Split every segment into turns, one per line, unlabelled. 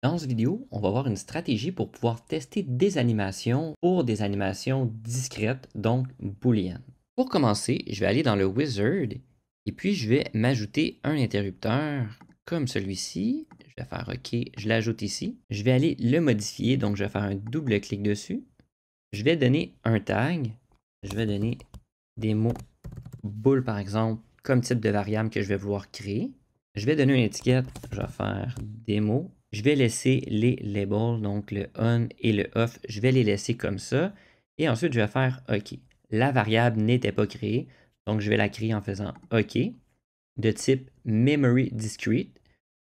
Dans cette vidéo, on va voir une stratégie pour pouvoir tester des animations pour des animations discrètes, donc booléennes. Pour commencer, je vais aller dans le wizard et puis je vais m'ajouter un interrupteur comme celui-ci. Je vais faire OK, je l'ajoute ici. Je vais aller le modifier, donc je vais faire un double clic dessus. Je vais donner un tag. Je vais donner des mots bool par exemple comme type de variable que je vais vouloir créer. Je vais donner une étiquette, je vais faire démo. Je vais laisser les labels, donc le on et le off, je vais les laisser comme ça. Et ensuite, je vais faire OK. La variable n'était pas créée, donc je vais la créer en faisant OK. De type memory discrete.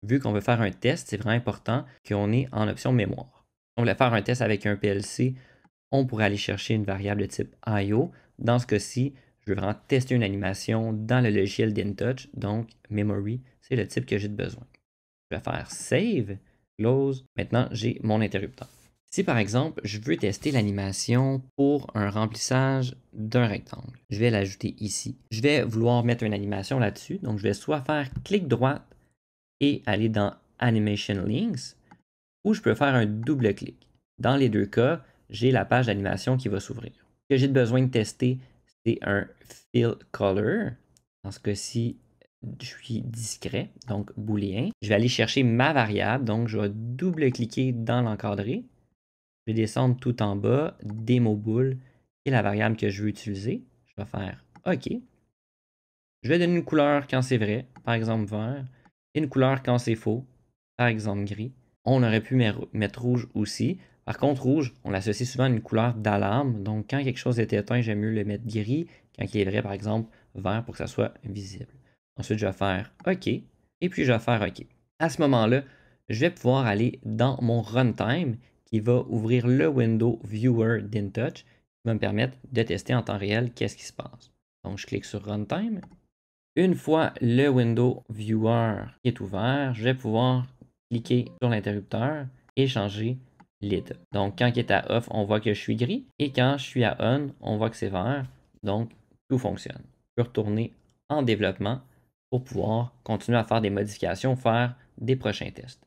Vu qu'on veut faire un test, c'est vraiment important qu'on ait en option mémoire. On voulait faire un test avec un PLC, on pourrait aller chercher une variable de type IO. Dans ce cas-ci, je veux vraiment tester une animation dans le logiciel d'InTouch, donc memory, c'est le type que j'ai de besoin. Je vais faire save, close. Maintenant, j'ai mon interrupteur. Si par exemple, je veux tester l'animation pour un remplissage d'un rectangle, je vais l'ajouter ici. Je vais vouloir mettre une animation là-dessus, donc je vais soit faire clic droit et aller dans Animation Links, ou je peux faire un double clic. Dans les deux cas, j'ai la page d'animation qui va s'ouvrir. Ce que j'ai besoin de tester, c'est un fill color. Dans ce cas-ci, je suis discret, donc booléen. Je vais aller chercher ma variable, donc je vais double-cliquer dans l'encadré. Je vais descendre tout en bas, démo bool, qui est la variable que je veux utiliser. Je vais faire OK. Je vais donner une couleur quand c'est vrai, par exemple vert, et une couleur quand c'est faux, par exemple gris. On aurait pu mettre rouge aussi. Par contre, rouge, on l'associe souvent à une couleur d'alarme. Donc, quand quelque chose est éteint, j'aime mieux le mettre gris. Quand il est vrai, par exemple, vert pour que ça soit visible. Ensuite, je vais faire OK. Et puis, je vais faire OK. À ce moment-là, je vais pouvoir aller dans mon runtime qui va ouvrir le window viewer d'InTouch qui va me permettre de tester en temps réel qu'est-ce qui se passe. Donc, je clique sur runtime. Une fois le window viewer est ouvert, je vais pouvoir cliquer sur l'interrupteur et changer l'état. Donc, quand il est à off, on voit que je suis gris. Et quand je suis à on, on voit que c'est vert. Donc, tout fonctionne. Je peux retourner en développement pour pouvoir continuer à faire des modifications, faire des prochains tests.